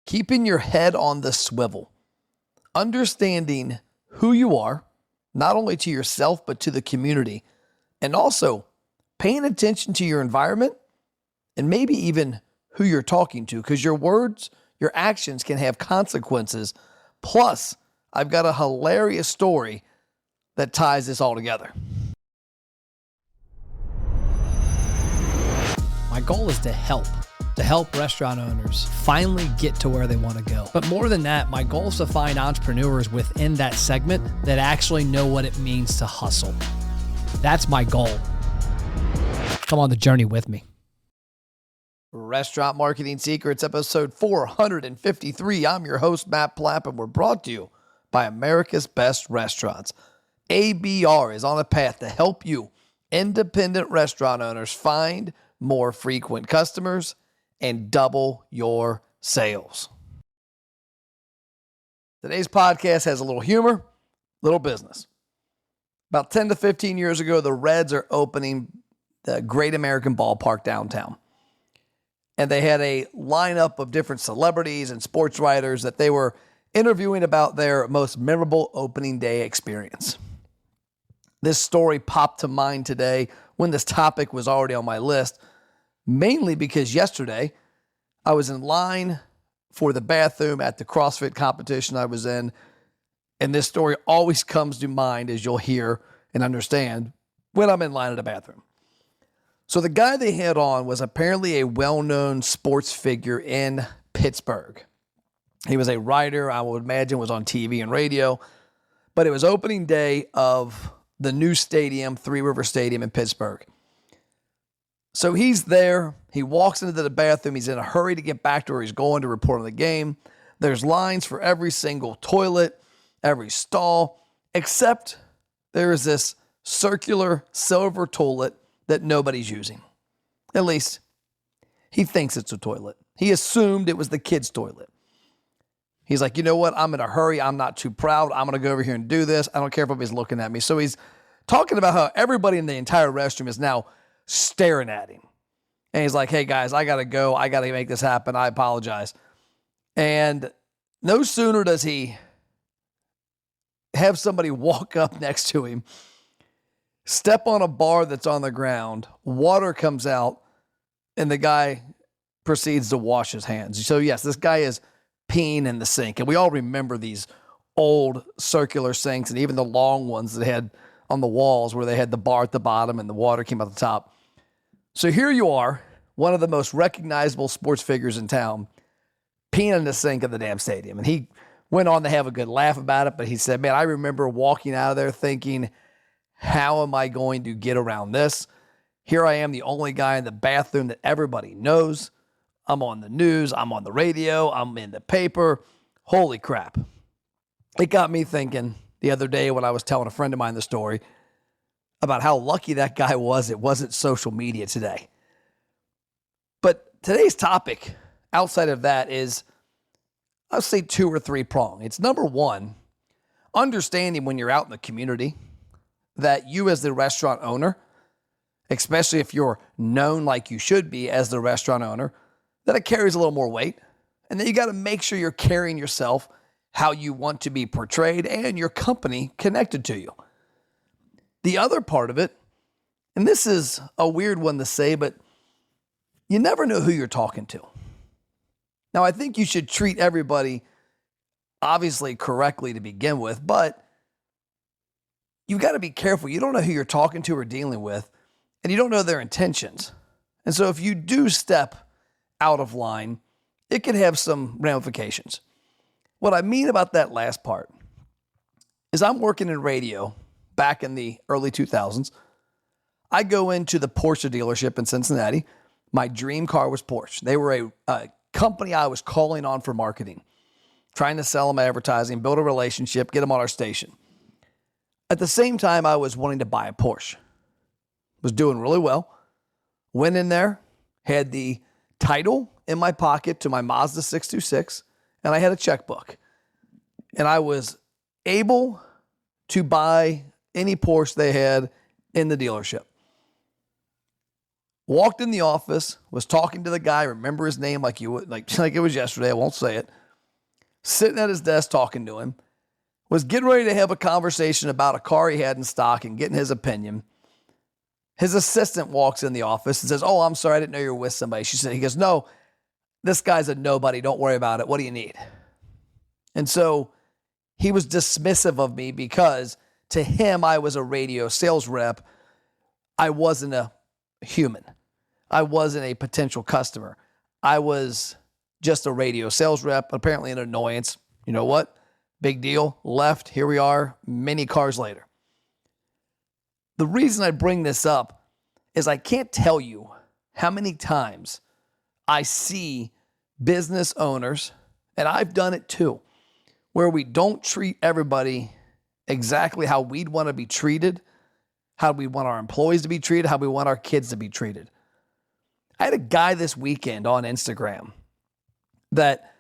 keeping your head on the swivel, understanding who you are, not only to yourself, but to the community, and also paying attention to your environment and maybe even who you're talking to, because your words, your actions can have consequences. Plus, I've got a hilarious story that ties this all together. My goal is to help restaurant owners finally get to where they want to go. But more than that, my goal is to find entrepreneurs within that segment that actually know what it means to hustle. That's my goal. Come on the journey with me. Restaurant Marketing Secrets, episode 453. I'm your host, Matt Plapp, and we're brought to you by America's Best Restaurants. ABR is on a path to help you, independent restaurant owners, find more frequent customers and double your sales. Today's podcast has a little humor, little business. About 10 to 15 years ago, the Reds are opening the Great American Ballpark downtown. And they had a lineup of different celebrities and sports writers that they were interviewing about their most memorable opening day experience. This story popped to mind today when this topic was already on my list, mainly because yesterday I was in line for the bathroom at the CrossFit competition I was in, and this story always comes to mind, as you'll hear and understand, when I'm in line at a bathroom. So the guy they had on was apparently a well-known sports figure in Pittsburgh. He was a writer, I would imagine was on TV and radio, but it was opening day of the new stadium, Three River Stadium in Pittsburgh. So he's there. He walks into the bathroom. He's in a hurry to get back to where he's going to report on the game. There's lines for every single toilet, every stall, except there is this circular silver toilet that nobody's using. At least he thinks it's a toilet. He assumed it was the kid's toilet. He's like, you know what? I'm in a hurry. I'm not too proud. I'm going to go over here and do this. I don't care if anybody's looking at me. So he's talking about how everybody in the entire restroom is now staring at him. And he's like, hey guys, I got to go. I got to make this happen. I apologize. And no sooner does he have somebody walk up next to him, step on a bar that's on the ground, water comes out, and the guy proceeds to wash his hands. So yes, this guy is peeing in the sink. And we all remember these old circular sinks and even the long ones that had on the walls where they had the bar at the bottom and the water came out the top. So here you are, one of the most recognizable sports figures in town, peeing in the sink of the damn stadium. And he went on to have a good laugh about it, but he said, man, I remember walking out of there thinking, how am I going to get around this? Here I am, the only guy in the bathroom that everybody knows. I'm on the news, I'm on the radio, I'm in the paper. Holy crap. It got me thinking the other day when I was telling a friend of mine the story about how lucky that guy was it wasn't social media today. But today's topic, outside of that, is, I'll say 2 or 3 prong. It's number one, understanding when you're out in the community that you as the restaurant owner, especially if you're known like you should be as the restaurant owner, that it carries a little more weight. And then you got to make sure you're carrying yourself how you want to be portrayed and your company connected to you. The other part of it, and this is a weird one to say, but you never know who you're talking to. Now, I think you should treat everybody obviously correctly to begin with, but you've got to be careful. You don't know who you're talking to or dealing with, and you don't know their intentions. And so if you do step out of line, it can have some ramifications. What I mean about that last part is I'm working in radio back in the early 2000s. I go into the Porsche dealership in Cincinnati. My dream car was Porsche. They were a company I was calling on for marketing, trying to sell them advertising, build a relationship, get them on our station. At the same time, I was wanting to buy a Porsche. Was doing really well. Went in there, had the title in my pocket to my Mazda 626, and I had a checkbook. And I was able to buy any Porsche they had in the dealership. Walked in the office, was talking to the guy, remember his name like you would, like it was yesterday, I won't say it. Sitting at his desk talking to him, was getting ready to have a conversation about a car he had in stock and getting his opinion. His assistant walks in the office and says, "Oh, I'm sorry, I didn't know you were with somebody." He goes, "No, this guy's a nobody. Don't worry about it. What do you need?" And so he was dismissive of me because to him, I was a radio sales rep. I wasn't a human. I wasn't a potential customer. I was just a radio sales rep, apparently an annoyance. You know what? Big deal. Left. Here we are, many cars later. The reason I bring this up is I can't tell you how many times I see business owners, and I've done it too, where we don't treat everybody exactly how we'd want to be treated, how we want our employees to be treated, how we want our kids to be treated. I had a guy this weekend on Instagram that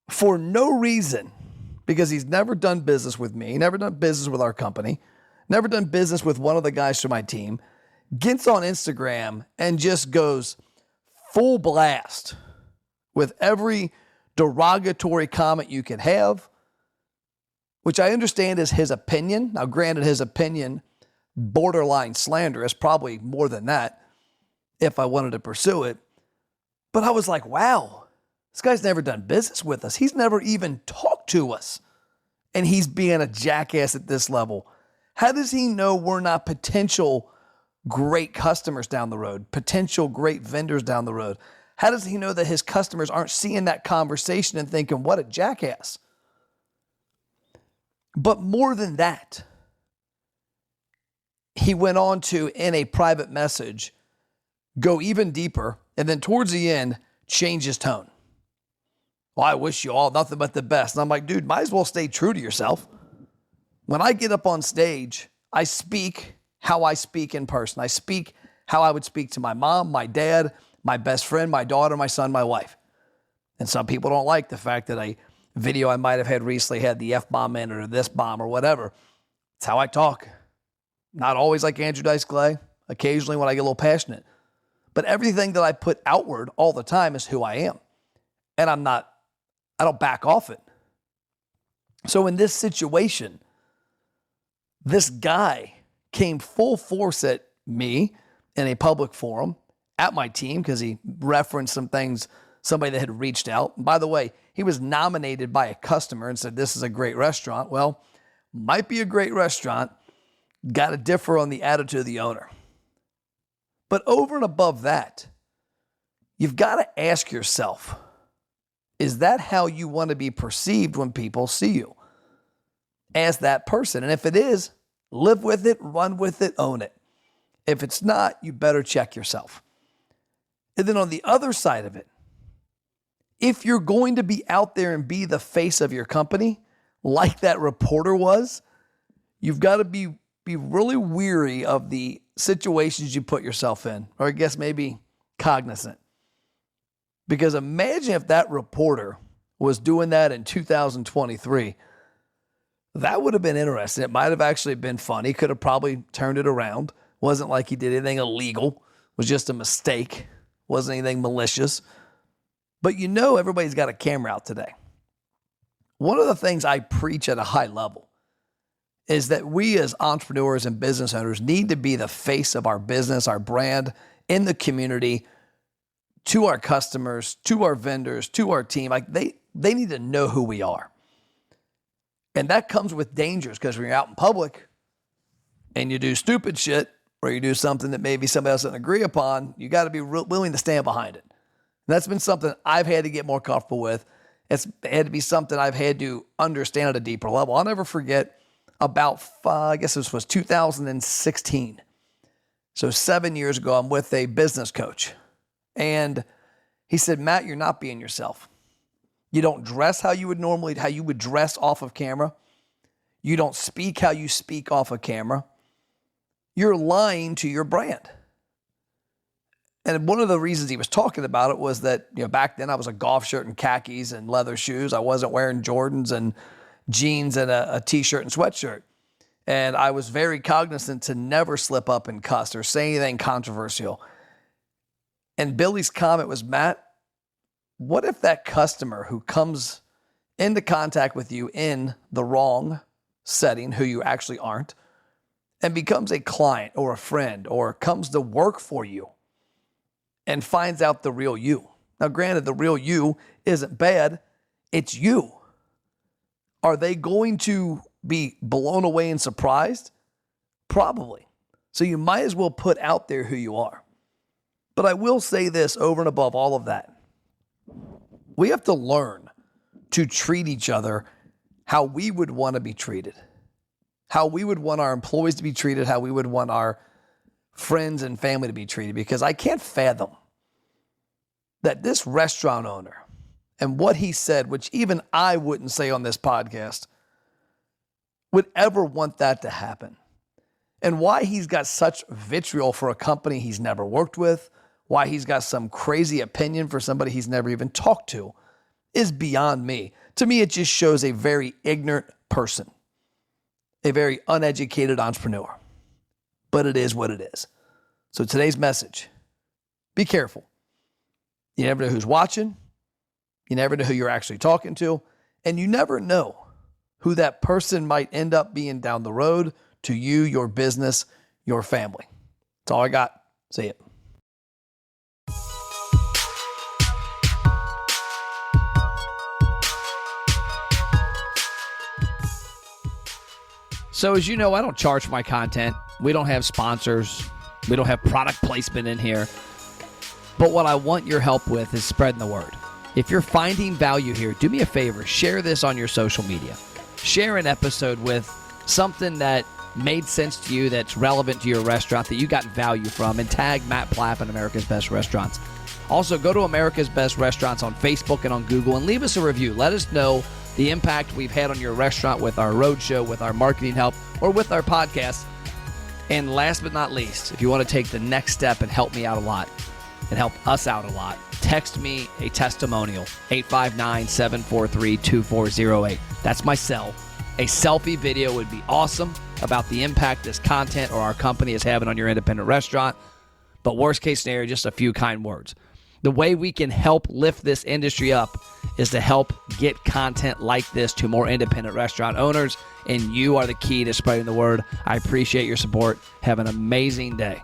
for no reason, because he's never done business with me, never done business with our company, never done business with one of the guys from my team, gets on Instagram and just goes full blast with every derogatory comment you could have, which I understand is his opinion. Now, granted, his opinion, borderline slanderous, probably more than that if I wanted to pursue it. But I was like, wow, this guy's never done business with us. He's never even talked to us. And he's being a jackass at this level. How does he know we're not potential great customers down the road, potential great vendors down the road? How does he know that his customers aren't seeing that conversation and thinking, what a jackass? But more than that, he went on to, in a private message, go even deeper, and then towards the end, change his tone. Well, I wish you all nothing but the best. And I'm like, dude, might as well stay true to yourself. When I get up on stage, I speak how I speak in person. I speak how I would speak to my mom, my dad, my best friend, my daughter, my son, my wife. And some people don't like the fact that a video I might have had recently had the F-bomb in it or this bomb or whatever. It's how I talk. Not always like Andrew Dice Clay. Occasionally when I get a little passionate. But everything that I put outward all the time is who I am. And I don't back off it. So in this situation, this guy came full force at me in a public forum at my team because he referenced some things, somebody that had reached out. And by the way, he was nominated by a customer and said, this is a great restaurant. Well, might be a great restaurant. Got to differ on the attitude of the owner. But over and above that, you've got to ask yourself, is that how you want to be perceived when people see you? As that person. And if it is, live with it, run with it, own it. If it's not, you better check yourself. And then on the other side of it, if you're going to be out there and be the face of your company, like that reporter was, you've got to be really weary of the situations you put yourself in, or I guess maybe cognizant. Because imagine if that reporter was doing that in 2023. That would have been interesting. It might have actually been fun. He could have probably turned it around. Wasn't like he did anything illegal. It was just a mistake. Wasn't anything malicious. But you know everybody's got a camera out today. One of the things I preach at a high level is that we as entrepreneurs and business owners need to be the face of our business, our brand in the community, to our customers, to our vendors, to our team. Like they need to know who we are. And that comes with dangers because when you're out in public and you do stupid shit or you do something that maybe somebody else doesn't agree upon, you got to be willing to stand behind it. And that's been something I've had to get more comfortable with. It's had to be something I've had to understand at a deeper level. I'll never forget about, I guess this was 2016. So 7 years ago, I'm with a business coach. And he said, Matt, you're not being yourself. You don't dress how you would dress off of camera. You don't speak how you speak off of camera. You're lying to your brand. And one of the reasons he was talking about it was that, back then I was a golf shirt and khakis and leather shoes. I wasn't wearing Jordans and jeans and a t-shirt and sweatshirt. And I was very cognizant to never slip up and cuss or say anything controversial. And Billy's comment was, Matt, what if that customer who comes into contact with you in the wrong setting, who you actually aren't, and becomes a client or a friend or comes to work for you and finds out the real you? Now, granted, the real you isn't bad. It's you. Are they going to be blown away and surprised? Probably. So you might as well put out there who you are. But I will say this over and above all of that. We have to learn to treat each other how we would want to be treated, how we would want our employees to be treated, how we would want our friends and family to be treated, because I can't fathom that this restaurant owner and what he said, which even I wouldn't say on this podcast, would ever want that to happen. And why he's got such vitriol for a company he's never worked with, why he's got some crazy opinion for somebody he's never even talked to, is beyond me. To me, it just shows a very ignorant person, a very uneducated entrepreneur. But it is what it is. So today's message, be careful. You never know who's watching. You never know who you're actually talking to. And you never know who that person might end up being down the road to you, your business, your family. That's all I got. See it. So as you know, I don't charge for my content. We don't have sponsors. We don't have product placement in here. But what I want your help with is spreading the word. If you're finding value here, do me a favor. Share this on your social media. Share an episode with something that made sense to you, that's relevant to your restaurant, that you got value from, and tag Matt Plapp and America's Best Restaurants. Also, go to America's Best Restaurants on Facebook and on Google and leave us a review. Let us know the impact we've had on your restaurant with our roadshow, with our marketing help, or with our podcast. And last but not least, if you want to take the next step and help me out a lot and help us out a lot, text me a testimonial, 859-743-2408. That's my cell. A selfie video would be awesome about the impact this content or our company is having on your independent restaurant. But worst case scenario, just a few kind words. The way we can help lift this industry up is to help get content like this to more independent restaurant owners, and you are the key to spreading the word. I appreciate your support. Have an amazing day.